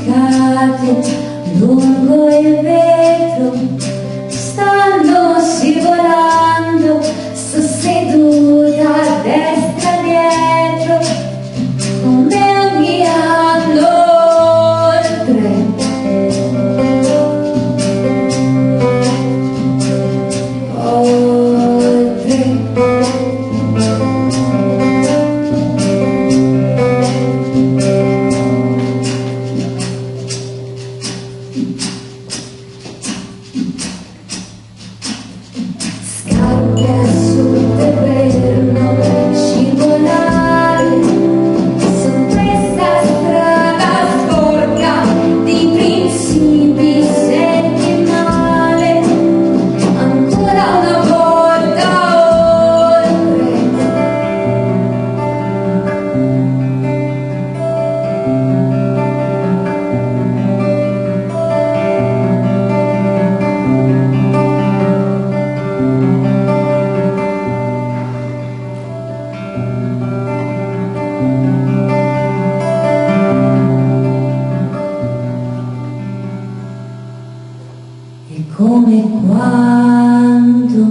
dimenticate lungo il vetro, stanno scivolando, sto seduta a destra dietro, come ogni anno oltre. Come quando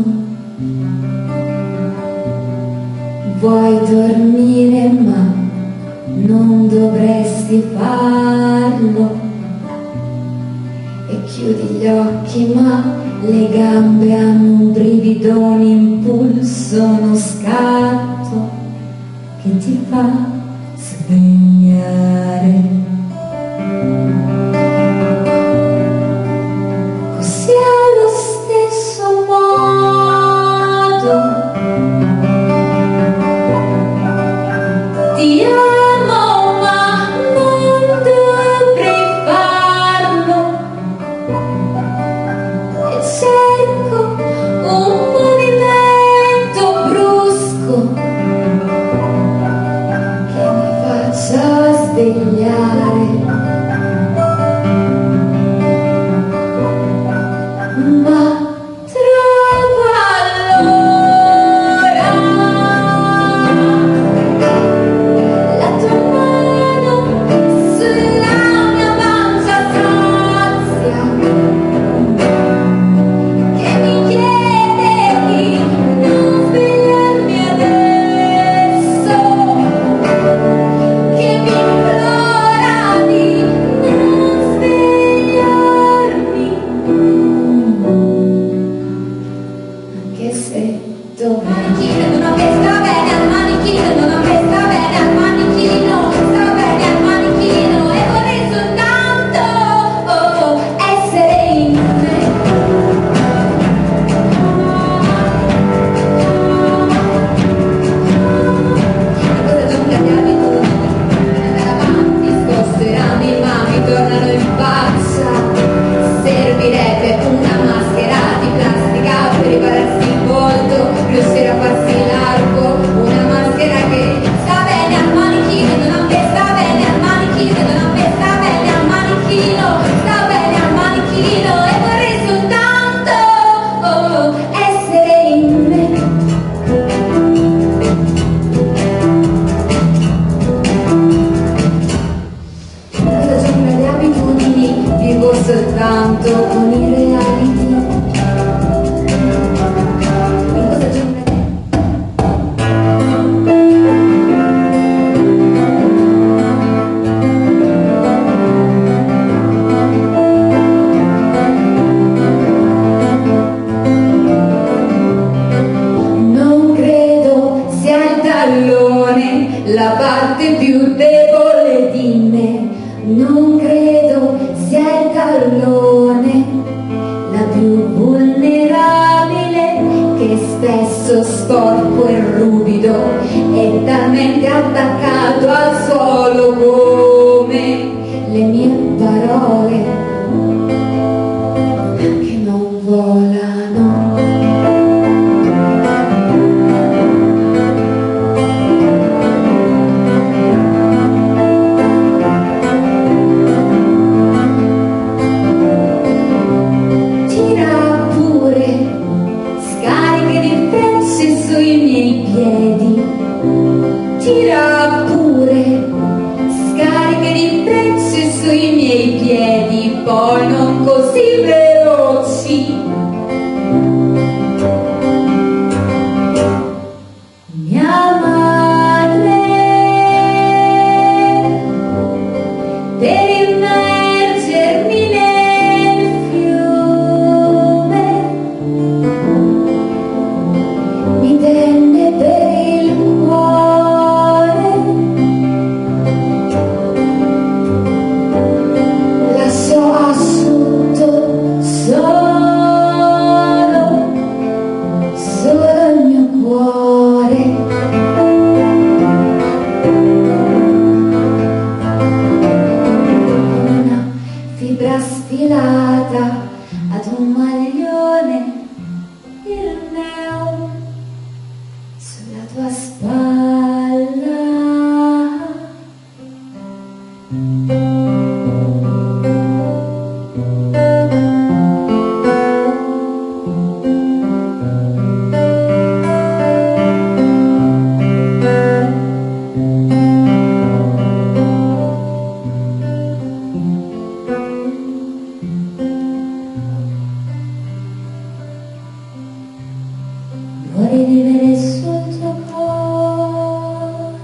vuoi dormire ma non dovresti farlo e chiudi gli occhi ma le gambe hanno un brivido, un impulso, uno scatto che ti fa svegliare. Ti amo ma non dovrei farlo e cerco un movimento brusco che mi faccia svegliare, ma soltanto con i reality. Non credo sia il tallone la parte più debole di me, non credo sia il tallone la più vulnerabile, che spesso sporco e ruvido è talmente attaccato al suolo come le mie parole che non volano. Tira pure scariche di prezzi sui miei veloci. Mia madre per immergermi nel fiume mi tenne per il cuore, lasciò asciutto solo il mio cuore. Una fibra sfilata ad un maglione, il neo sulla tua spalla. Vorrei vivere sul tuo collo,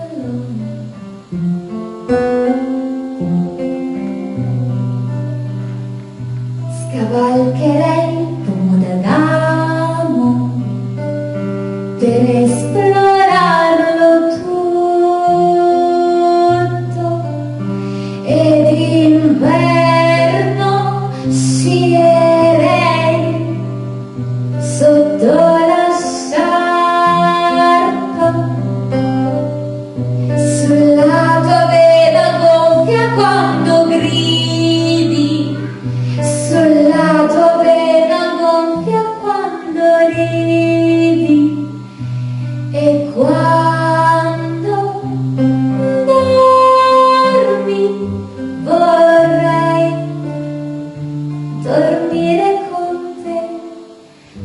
scavalcherei il pomo d'Adamo per esplorarlo tutto, ed d'inverno scierei sotto la sciarpa, sulla tua vela gonfia quando gridi, sulla tua vela gonfia quando ridi, e quando dormi vorrei dormire con te,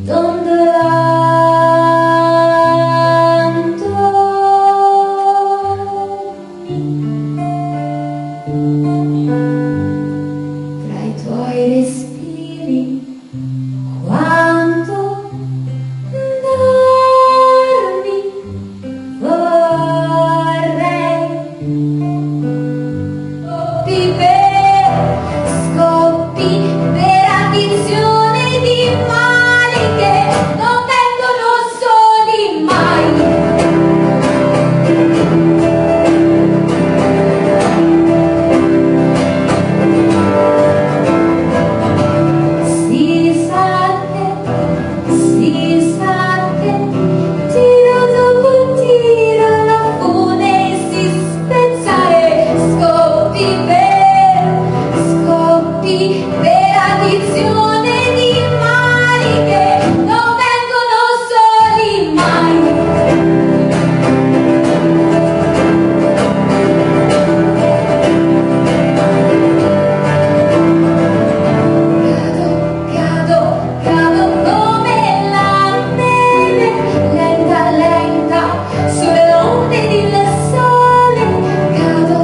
dondolandomi tra i tuoi respiri. Quando dormi vorrei scoppi per addizione di mali che non vengono soli mai. Si sa che tiro dopo tiro la fune si spezza e scoppi per addizione di mali che non vengono soli mai. Cado come la neve, lenta, lenta, sulle onde del sole. Cado,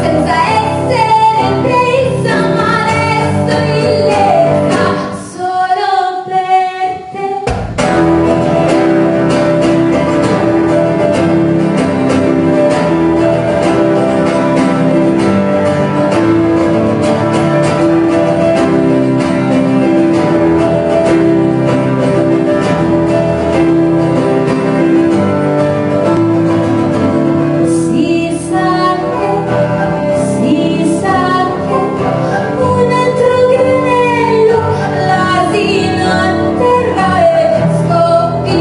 senza essere presa, ma resto illesa solo per te. Si sa che un altro granello l'asino atterra e scoppi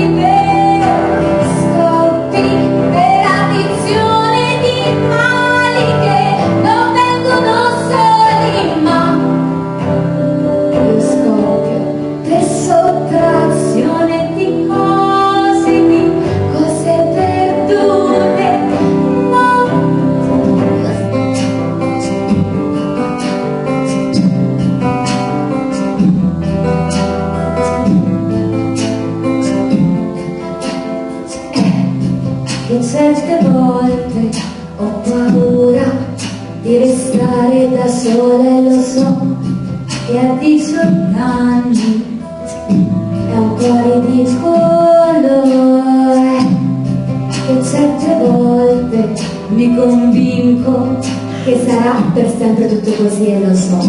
per addizione di mali che non vengono soli, ma io scoppio per sottrazione di cose perdute. Che certe volte ho paura di restare da sola e lo so che a 18 anni è un cuore di colore, che certe volte mi convinco che sarà per sempre tutto così, e lo so,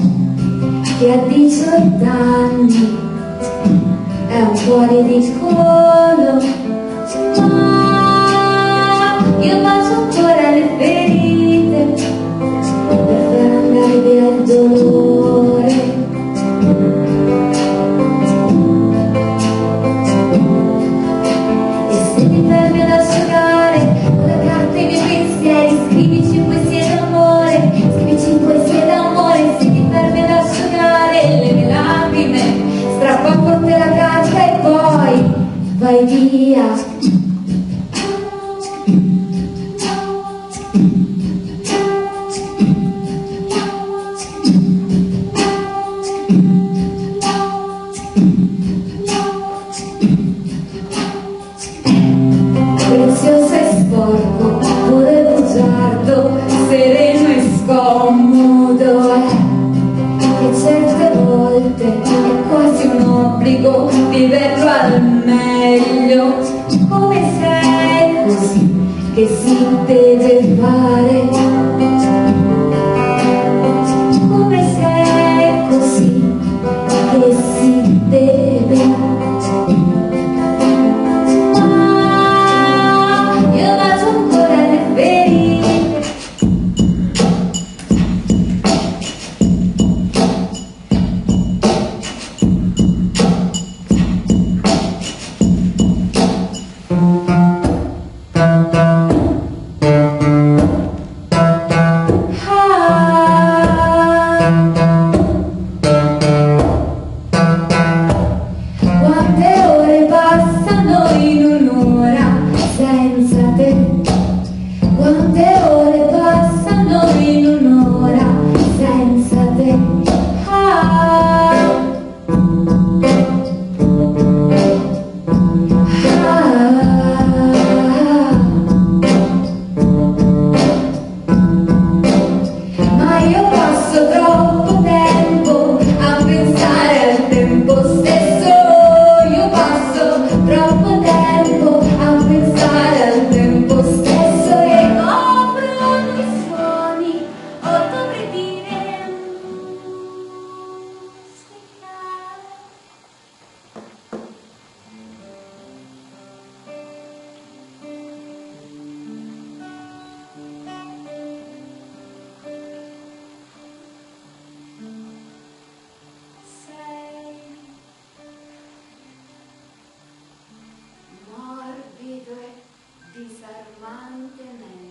che a 18 anni è un cuore di colore, ma io bacio ancora le ferite per far andare via il dolore. E se ti fermi ad asciugare con la carta i miei pensieri, scrivici in poesie d'amore, scrivici in poesie d'amore. Se ti fermi ad asciugare le mie lacrime, strappa forte la carta e poi vai via. Prezioso e sporco, pure bugiardo, sereno e scomodo, che certe volte è quasi un obbligo viverlo al meglio, come se è così che si deve fare, come se è così che si deve fare. Quante ore passano in un'ora senza te? Quante ore passano in un'ora senza te? Ma io passo troppo tempo a pensare al tempo stesso. Io passo troppo tempo a pensare al tempo stesso e copro i suoni, o dovrei dire musicale. Sei morbido e disarmantemente